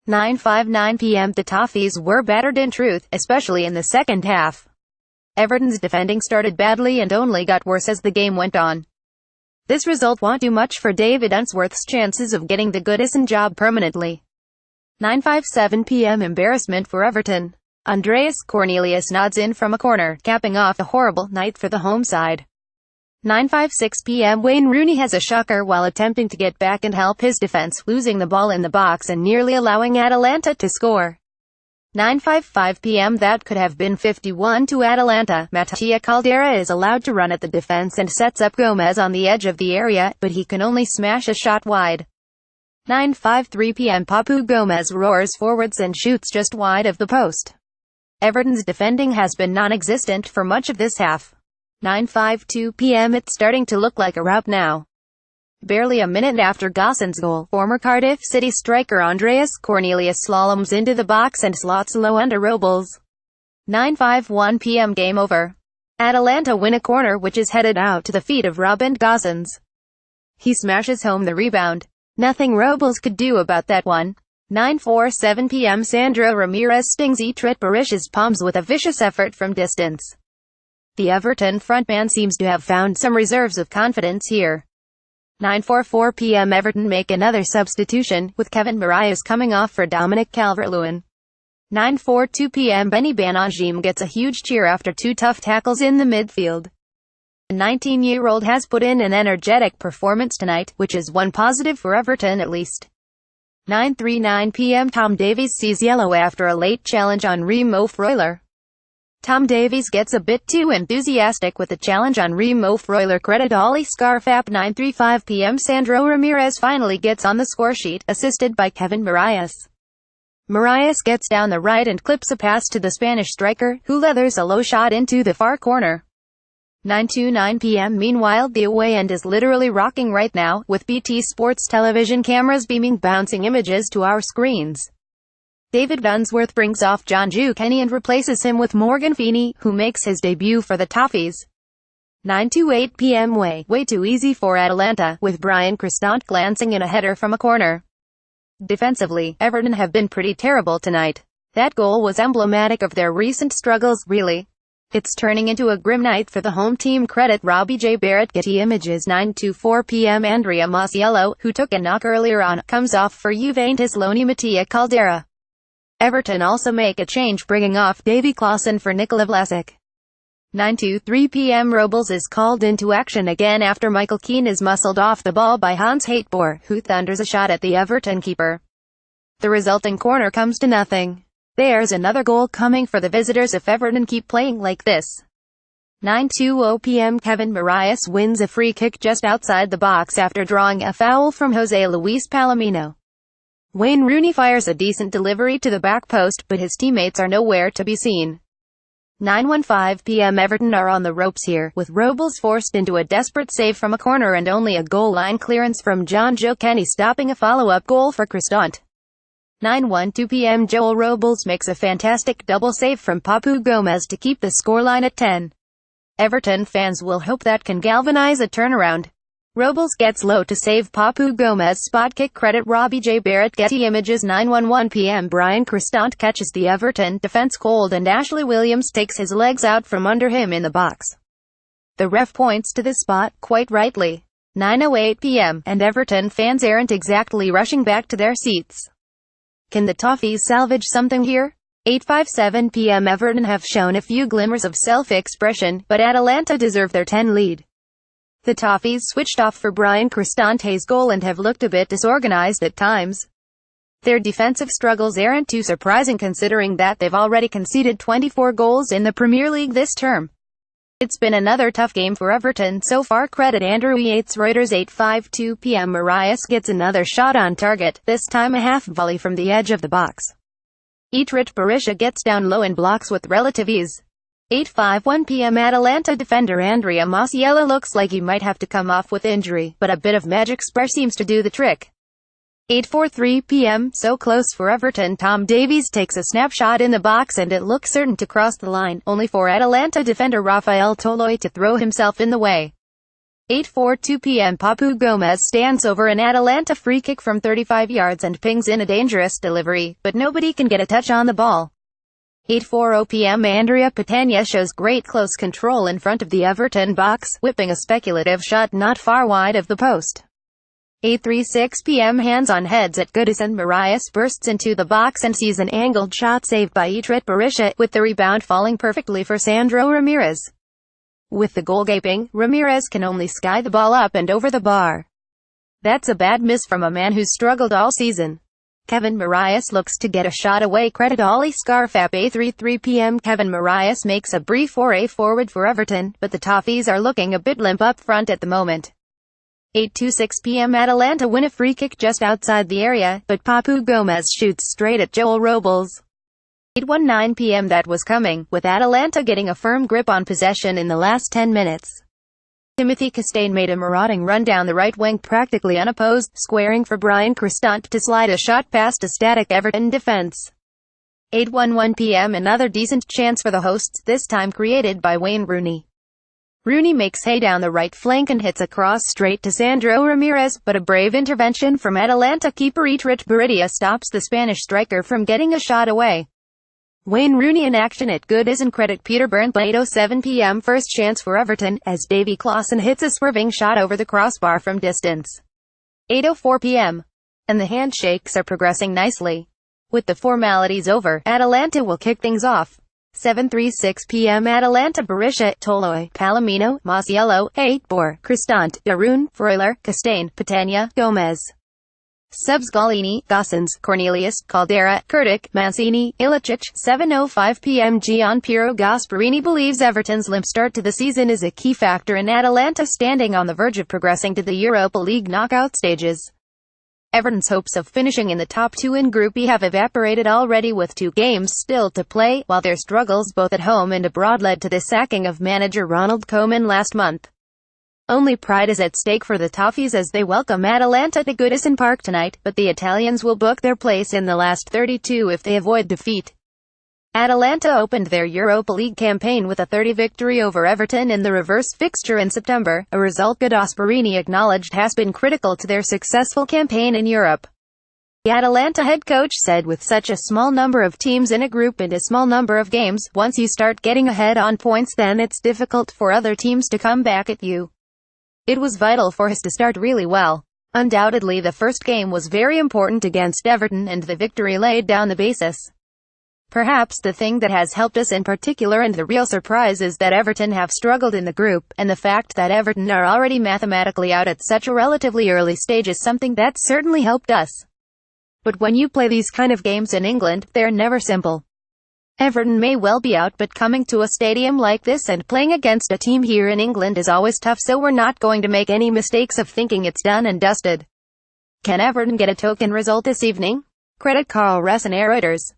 9:59 p.m. The Toffees were battered in truth, especially in the second half. Everton's defending started badly and only got worse as the game went on. This result won't do much for David Unsworths' chances of getting the Goodison job permanently. 9:57 p.m. Embarrassment for Everton. Andreas Cornelius nods in from a corner, capping off a horrible night for the home side. 9:56 p.m. Wayne Rooney has a shocker while attempting to get back and help his defense, losing the ball in the box and nearly allowing Atalanta to score. 9:55 p.m. That could have been 51 to Atalanta. Mattia Caldera is allowed to run at the defense and sets up Gomez on the edge of the area, but he can only smash a shot wide. 9:53 p.m. Papu Gomez roars forwards and shoots just wide of the post. Everton's defending has been non-existent for much of this half. 9:52 p.m. It's starting to look like a rout now. Barely a minute after Goodison's goal, former Cardiff City striker Andreas Cornelius slaloms into the box and slots low under Robles. 9:51 p.m. Game over. Atalanta win a corner which is headed out to the feet of Goodison. He smashes home the rebound. Nothing Robles could do about that one. 9:47 p.m. Sandro Ramirez stings Etrit Barish's palms with a vicious effort from distance. The Everton frontman seems to have found some reserves of confidence here. 9:44 p.m. Everton make another substitution, with Kevin Marias coming off for Dominic Calvert-Lewin. 9:42 p.m. Benny Banajim gets a huge cheer after two tough tackles in the midfield. The 19-year-old has put in an energetic performance tonight, which is one positive for Everton at least. 9:39 p.m. Tom Davies sees yellow after a late challenge on Remo Freuler. Tom Davies gets a bit too enthusiastic with the challenge on Remo Freuler. Credit Ollie Scarfap. 9:35 p.m. Sandro Ramirez finally gets on the scoresheet, assisted by Kevin Marias. Marias gets down the right and clips a pass to the Spanish striker, who leathers a low shot into the far corner. 9:29 p.m. Meanwhile, the away end is literally rocking right now, with BT Sports television cameras beaming bouncing images to our screens. David Unsworths brings off John Joe Kenny and replaces him with Morgan Feeney, who makes his debut for the Toffees. 9:08 p.m. Way too easy for Atalanta, with Bryan Cristante glancing in a header from a corner. Defensively, Everton have been pretty terrible tonight. That goal was emblematic of their recent struggles, really. It's turning into a grim night for the home team. Credit Robbie J. Barrett. Getty Images. 9:04 p.m. Andrea Masiello, who took a knock earlier on, comes off for Juventus loanee Mattia Caldera. Everton also make a change, bringing off Davy Clausen for Nikola Vlasic. 9:03 p.m. Robles is called into action again after Michael Keane is muscled off the ball by Hans Haetboer, who thunders a shot at the Everton keeper. The resulting corner comes to nothing. There's another goal coming for the visitors if Everton keep playing like this. 9:20 p.m. Kevin Marias wins a free kick just outside the box after drawing a foul from Jose Luis Palomino. Wayne Rooney fires a decent delivery to the back post, but his teammates are nowhere to be seen. 9:15 p.m. Everton are on the ropes here, with Robles forced into a desperate save from a corner and only a goal line clearance from John Joe Kenny stopping a follow-up goal for Cristante. 9:12 p.m. Joel Robles makes a fantastic double save from Papu Gomez to keep the scoreline at 10. Everton fans will hope that can galvanize a turnaround. Robles gets low to save Papu Gomez spot kick. Credit Robbie J. Barrett. Getty Images. 9:11 p.m. Bryan Cristante catches the Everton defense cold and Ashley Williams takes his legs out from under him in the box. The ref points to this spot, quite rightly. 9:08 p.m. and Everton fans aren't exactly rushing back to their seats. Can the Toffees salvage something here? 8:57 p.m. Everton have shown a few glimmers of self-expression, but Atalanta deserve their 10 lead. The Toffees switched off for Bryan Cristante's goal and have looked a bit disorganized at times. Their defensive struggles aren't too surprising considering that they've already conceded 24 goals in the Premier League this term. It's been another tough game for Everton so far. Credit Andrew Yates. Reuters. 8:52 p.m. Marias gets another shot on target, this time a half volley from the edge of the box. Etrit Barisha gets down low and blocks with relative ease. 8:51 p.m. Atalanta defender Andrea Masiello looks like he might have to come off with injury, but a bit of magic spray seems to do the trick. 8:43 p.m. So close for Everton. Tom Davies takes a snapshot in the box and it looks certain to cross the line, only for Atalanta defender Rafael Toloi to throw himself in the way. 8:42 p.m. Papu Gomez stands over an Atalanta free kick from 35 yards and pings in a dangerous delivery, but nobody can get a touch on the ball. 8:40 p.m. Andrea Petagna shows great close control in front of the Everton box, whipping a speculative shot not far wide of the post. 8:36 p.m. hands on heads at Goodison. Marius bursts into the box and sees an angled shot saved by Itrit Berisha, with the rebound falling perfectly for Sandro Ramirez. With the goal gaping, Ramirez can only sky the ball up and over the bar. That's a bad miss from a man who's struggled all season. Kevin Marius looks to get a shot away. Credit Ollie Scarfap. 8:33 p.m. Kevin Marius makes a brief foray forward for Everton, but the Toffees are looking a bit limp up front at the moment. 8:26 p.m. Atalanta win a free kick just outside the area, but Papu Gomez shoots straight at Joel Robles. 8:19 p.m. That was coming, with Atalanta getting a firm grip on possession in the last 10 minutes. Timothy Castaigne made a marauding run down the right wing practically unopposed, squaring for Brian Cristante to slide a shot past a static Everton defense. 8:11 p.m. Another decent chance for the hosts, this time created by Wayne Rooney. Rooney makes hay down the right flank and hits a cross straight to Sandro Ramirez, but a brave intervention from Atalanta keeper Itrit Berisha stops the Spanish striker from getting a shot away. Wayne Rooney in action at Goodison. Credit Peter Burn. 8:07 p.m. First chance for Everton, as Davy Clausen hits a swerving shot over the crossbar from distance. 8:04 p.m. And the handshakes are progressing nicely. With the formalities over, Atalanta will kick things off. 7:36 p.m. Atalanta Berisha, Toloi, Palomino, Masiello, 8-4, Cristante, Darun, Freuler, Castaigne, Petagna, Gomez. Subs: Galini, Gossens, Cornelius, Caldera, Kurtic, Mancini, Ilicic. 7:05 p.m. Gian Piero Gasparini believes Everton's limp start to the season is a key factor in Atalanta standing on the verge of progressing to the Europa League knockout stages. Everton's hopes of finishing in the top two in Group E have evaporated already, with 2 games still to play, while their struggles both at home and abroad led to the sacking of manager Ronald Koeman last month. Only pride is at stake for the Toffees as they welcome Atalanta to Goodison Park tonight, but the Italians will book their place in the last 32 if they avoid defeat. Atalanta opened their Europa League campaign with a 30 victory over Everton in the reverse fixture in September, a result Gasparini acknowledged has been critical to their successful campaign in Europe. The Atalanta head coach said, with such a small number of teams in a group and a small number of games, once you start getting ahead on points, then it's difficult for other teams to come back at you. It was vital for us to start really well. Undoubtedly the first game was very important against Everton, and the victory laid down the basis. Perhaps the thing that has helped us in particular, and the real surprise, is that Everton have struggled in the group, and the fact that Everton are already mathematically out at such a relatively early stage is something that certainly helped us. But when you play these kind of games in England, they're never simple. Everton may well be out, but coming to a stadium like this and playing against a team here in England is always tough, so we're not going to make any mistakes of thinking it's done and dusted. Can Everton get a token result this evening? Credit Carl Ress and Reuters.